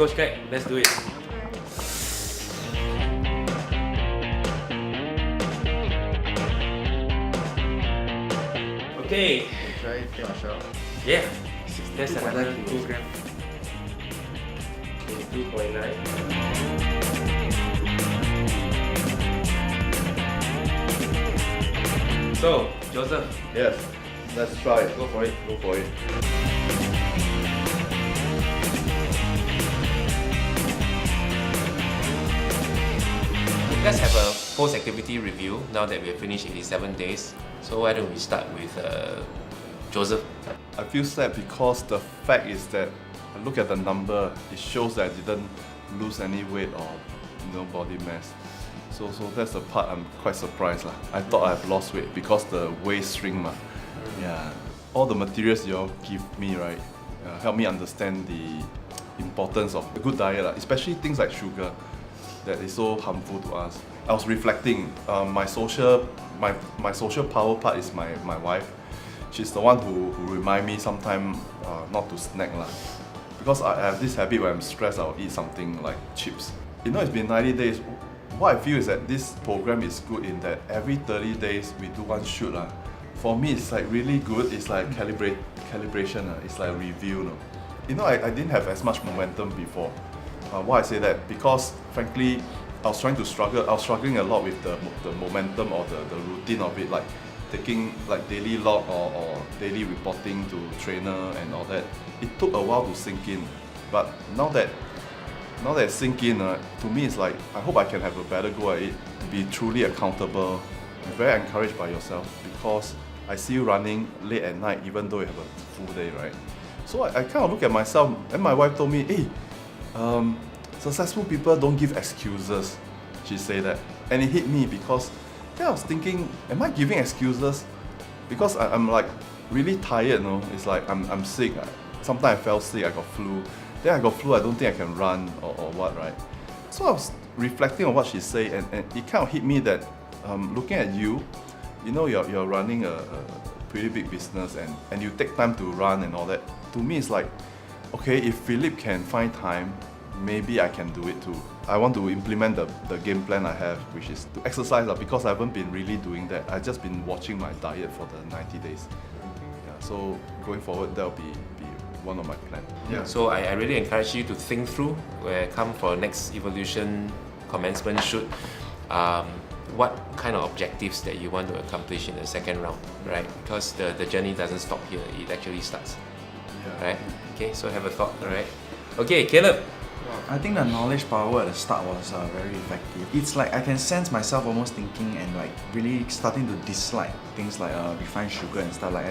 Coach Craig, let's do it. Okay. Try finish out. Yeah. That's another 2 gram. 22.9. So, Joseph, Yes, let's try it. go for it. Go for it. Let's have a post-activity review now that we have finished 87 days. So why don't we start with Joseph? I feel sad because the fact is that I look at the number, it shows that I didn't lose any weight or body mass. So that's the part I'm quite surprised lah. I thought I've lost weight because the waist shrink ma. Yeah. All the materials you all give me, right, help me understand the importance of a good diet, especially things like sugar that is so harmful to us. I was reflecting, my social power part is my wife. She's the one who remind me sometimes not to snack lah. Because I have this habit when I'm stressed, I'll eat something like chips. It's been 90 days. What I feel is that this program is good in that every 30 days we do one shoot lah. For me, it's like really good. It's like calibration. It's like review. I didn't have as much momentum before. Why I say that? Because frankly, I was struggling a lot with the momentum or the routine of it, like taking like daily log or daily reporting to trainer and all that. It took a while to sink in, but now that it's sink in, to me it's like I hope I can have a better go at it, be truly accountable, be very encouraged by yourself, because I see you running late at night even though you have a full day, right? So I kind of look at myself, and my wife told me, hey, successful people don't give excuses. She said that, and it hit me because I was thinking, am I giving excuses? Because I'm like really tired, It's like I'm sick. Sometimes I fell sick, I got flu. Then I got flu, I don't think I can run or what, right? So I was reflecting on what she said, and it kind of hit me that looking at you, you're running a pretty big business and you take time to run and all that. To me, it's like, okay, if Philip can find time, maybe I can do it too. I want to implement the game plan I have, which is to exercise because I haven't been really doing that. I've just been watching my diet for the 90 days. Yeah, so going forward, that'll be one of my plans. Yeah. So I really encourage you to think through where come for next Evolution commencement shoot. What kind of objectives that you want to accomplish in the second round, right? Because the journey doesn't stop here, it actually starts. Yeah. Right? Okay, so have a thought, alright? Okay, Caleb. I think the knowledge power at the start was very effective. It's like I can sense myself almost thinking and like really starting to dislike things like refined sugar and stuff. Like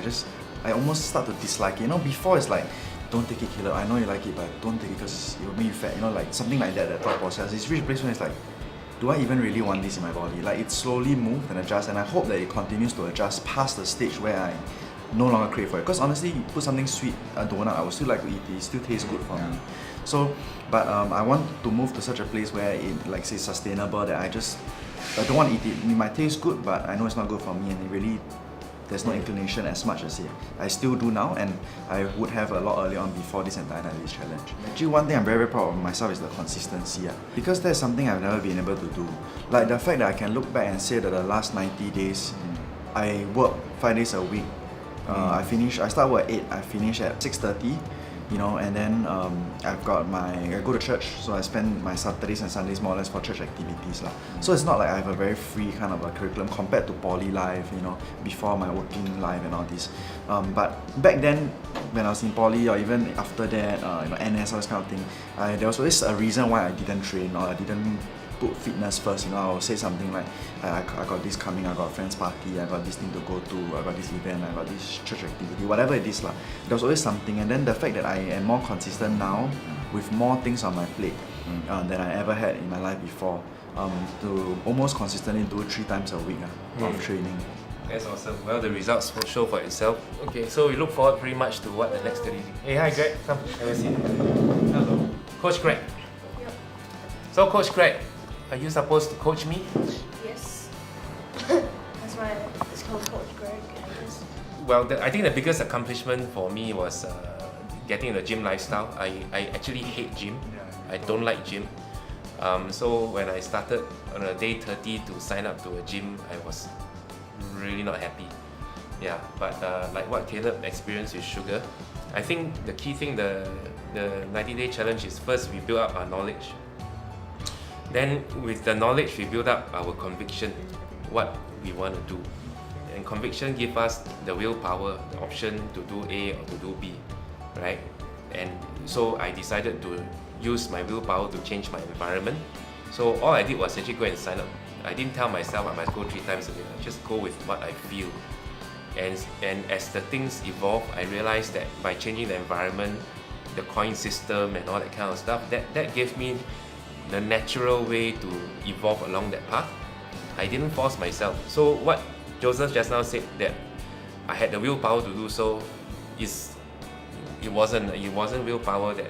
I almost start to dislike it. Before it's like, don't take it, Caleb. I know you like it, but don't take it because it will make you fat. Like something like that thought process. It's reached a place where it's like, do I even really want this in my body? Like it slowly moved and adjusts, and I hope that it continues to adjust past the stage where I no longer crave for it. Because honestly, you put something sweet, a donut, I would still like to eat it. It still tastes good for me. So, but I want to move to such a place where it, like say, sustainable, that I don't want to eat it. It might taste good, but I know it's not good for me, and it really, there's no inclination as much as it. I still do now, and I would have a lot earlier on before this entire 90 days challenge. Actually, one thing I'm very, very proud of myself is the consistency. Because that's something I've never been able to do. Like the fact that I can look back and say that the last 90 days, I work 5 days a week. I start work at 8, I finish at 6:30, and then I go to church, so I spend my Saturdays and Sundays more or less for church activities. So it's not like I have a very free kind of a curriculum compared to poly life, before my working life and all this. But back then, when I was in poly or even after that, NS, all this kind of thing, there was always a reason why I didn't train or I didn't put fitness first. I will say something like, I got this coming, I got a friend's party, I got this thing to go to, I got this event, I got this church activity, whatever it is. There was always something, and then the fact that I am more consistent now with more things on my plate than I ever had in my life before, to almost consistently do 3 times a week of training. That's awesome. Well, the results will show for itself. Okay, so we look forward pretty much to what the next 30 days. Hey, hi Greg, come, have a seat. Hello. Coach Greg. Yep. So Coach Greg, are you supposed to coach me? Yes. That's why it's called Coach Greg, I guess. Well, I think the biggest accomplishment for me was getting the gym lifestyle. I actually hate gym. I don't like gym. So when I started on a day 30 to sign up to a gym, I was really not happy. Yeah, but like what Caleb experienced with sugar, I think the key thing, the 90-day challenge is first we build up our knowledge. Then with the knowledge, we build up our conviction, what we want to do. And conviction gives us the willpower, the option to do A or to do B, right? And so I decided to use my willpower to change my environment. So all I did was actually go and sign up. I didn't tell myself I must go 3 times a week. I just go with what I feel. And as the things evolve, I realized that by changing the environment, the coin system and all that kind of stuff, that gave me the natural way to evolve along that path. I didn't force myself. So what Joseph just now said, that I had the willpower to do so, it wasn't willpower that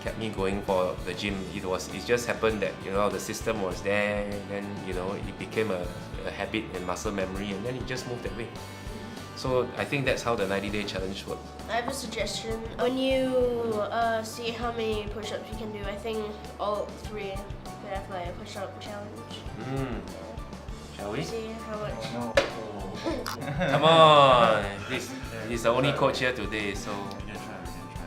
kept me going for the gym. It just happened that the system was there, and then it became a habit and muscle memory, and then it just moved that way. So I think that's how the 90-day challenge worked. I have a suggestion. When you see how many push-ups you can do, I think all 3 could have like a push-up challenge. Shall we? See how much. No. Come on! He's the only coach here today, so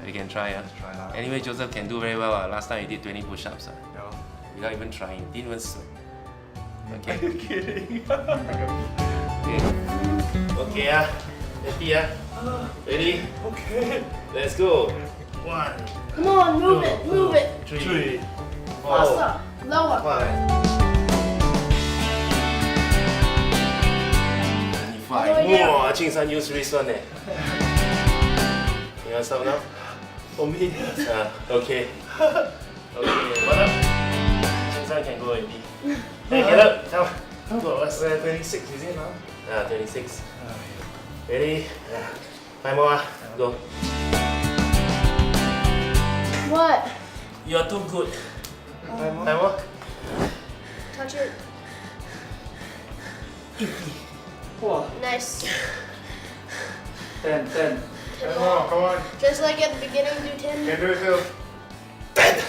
we can try. Try lah. Anyway, Joseph can do very well. Last time he did 20 push-ups Yeah. without even trying. Didn't even sweat. Okay. Are you kidding? Okay, happy Ready? Okay. Let's go. 1, Come on, move it. 3, 4, Faster, lower. 5. 25. Wow, Ching San use wrist one eh. You want to stop now? For me. Okay. Okay, what up? Ching San can go already. Hey, get up. Come. Go, what's 26 is it now? 26. Ready? 5 more. Go. What? You're too good. 5 more. 5 more. Touch it. Wow. Nice. 10. 10 Come more. on, come on. Just like at the beginning, do 10. Can do it, Phil. 10.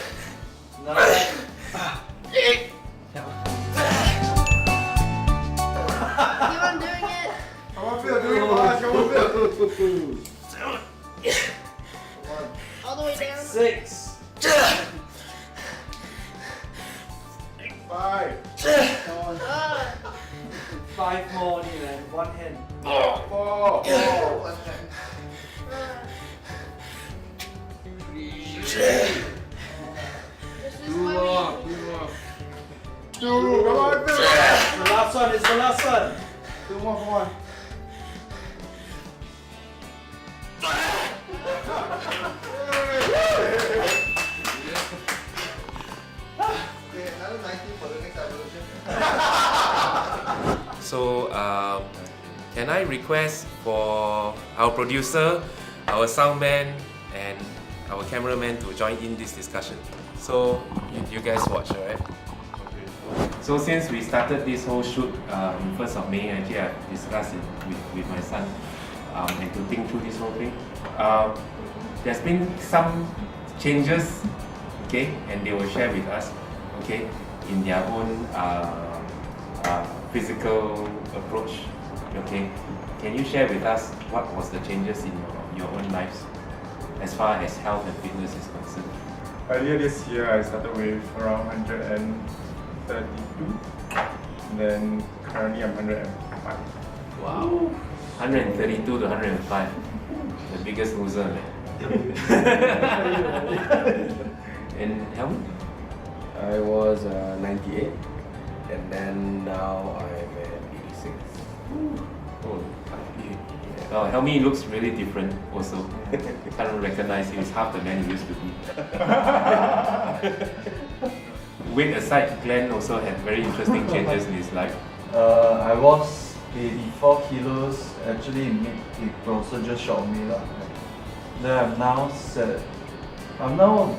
9. Keep on doing it. Come on, Phil. Do it fast. Come on, Phil. All the way down. 6. 5. Come on. 5 more only, man. 1 hand. 4. This is why we... 2. Come on, Phil. The last one is the last one. 2 more. Come on. Okay, another 90 for the next evolution. So, can I request for our producer, our soundman, and our cameraman to join in this discussion? So, you guys watch, alright? So since we started this whole shoot 1st of May, actually I've discussed it with my son and to think through this whole thing. There's been some changes, okay, and they will share with us, okay, in their own physical approach, okay. Can you share with us what was the changes in your own lives as far as health and fitness is concerned? Earlier this year, I started with around 132. Then currently I'm 105. Wow. 132 to 105. The biggest loser, man. And Helmut? I was 98, and then now I'm at 86. Oh, Helmi looks really different also. Can't recognize him, he's half the man he used to be. Weight aside, Glenn also had very interesting changes in his life. I was 84 kilos actually in mid-April, so just short of me lah. Then I'm now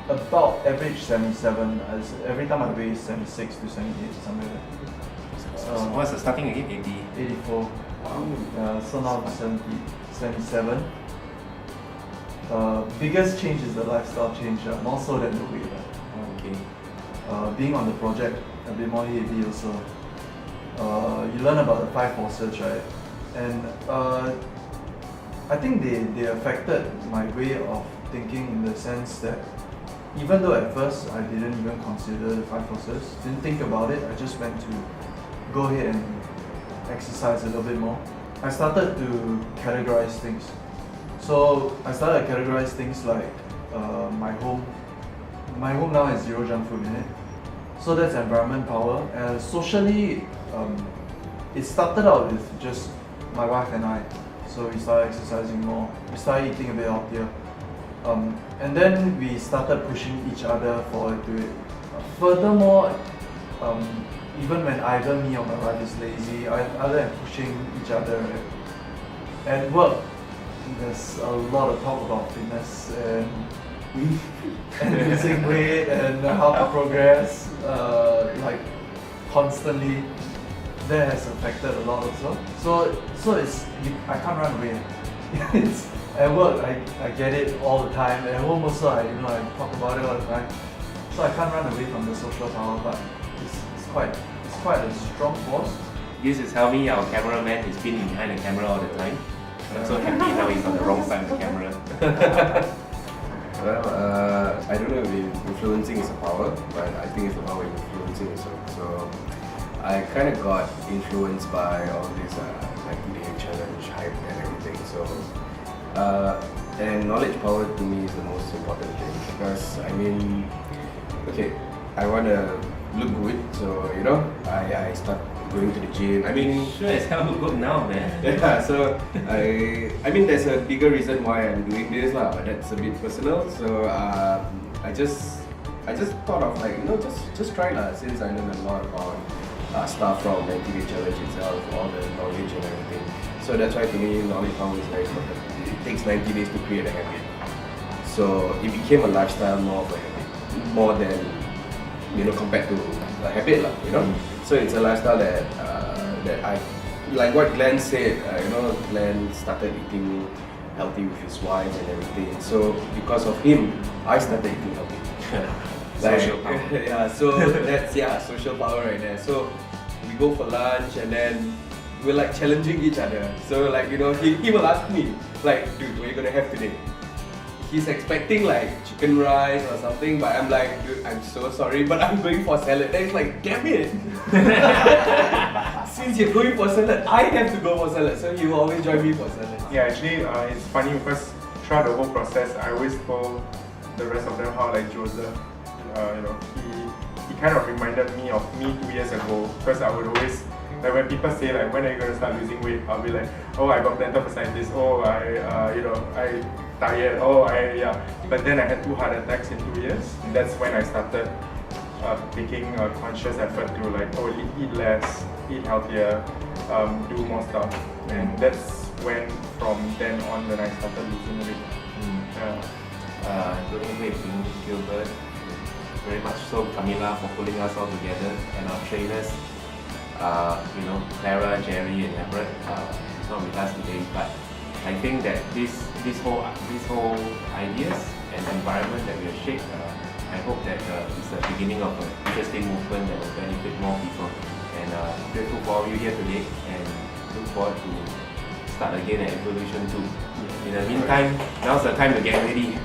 about average 77. Every time I weigh 76 to 78, something like that. So what's the starting again? 80? 84. So now I'm 77. Biggest change is the lifestyle change, more so than the weight. Okay. Being on the project, a bit more heavy also. You learn about the 5 forces, right? And I think they affected my way of thinking in the sense that even though at first I didn't even consider the 5 forces, didn't think about it, I just went to go ahead and exercise a little bit more. I started to categorize things. So I started to categorize things like my home. My home now has 0 junk food in it. So that's environment power. Socially, it started out with just my wife and I. So we started exercising more. We started eating a bit healthier. And then we started pushing each other forward to it. Furthermore, even when either me or my wife is lazy, other than pushing each other, at work, there's a lot of talk about fitness and losing weight and how to progress, like constantly. That has affected a lot also. So I can't run away. It's at work I get it all the time. At home also I talk about it all the time. So I can't run away from the social power, but it's quite a strong force. This is Helmi, our cameraman. He's been behind the camera all the time. I'm so happy now he's on the wrong side of the camera. Well, I don't know if influencing is a power, but I think it's a power in influencing also. So I kind of got influenced by all this 90-day challenge hype and everything. So and knowledge power to me is the most important thing because I mean, okay, I want to look good, so I start going to the gym. I mean, Sure as hell look good now, man. yeah, so I mean there's a bigger reason why I'm doing this lah, but that's a bit personal. So I just thought of like just try lah, since I learned a lot about stuff from NTV challenge itself, all the knowledge and everything. So that's why to me knowledge power is very important. It takes 90 days to create a habit. So it became a lifestyle, more of a habit, more than compared to a habit lah, So it's a lifestyle that I, like what Glenn said, Glenn started eating healthy with his wife and everything. So because of him, I started eating healthy. Social power. Yeah, so that's social power right there. So we go for lunch and then we're like challenging each other. So like he will ask me like, dude, what are you gonna have today? He's expecting like chicken rice or something, but I'm like, dude, I'm so sorry, but I'm going for salad. Then he's like, damn it! Since you're going for salad, I have to go for salad. So he will always join me for salad. Yeah, actually, it's funny because throughout the whole process, I always told the rest of them how like Joseph, he kind of reminded me of me 2 years ago, because I would always, like when people say like, when are you going to start losing weight, I'll be like, oh, I got plantar fasciitis, oh, I tired, but then I had 2 heart attacks in 2 years, and that's when I started taking a conscious effort to like, eat less, eat healthier, do more stuff, and that's when from then on when I started losing weight. Losing weight, Gilbert, very much so Camila for pulling us all together, and our trainers, Clara, Jerry, and Everett. It's not with us today, but I think that this whole ideas and environment that we have shaped, I hope that it's the beginning of an interesting movement that will benefit more people. And grateful for all you here today, and look forward to start again at Evolution 2. In the meantime, now's the time to get ready.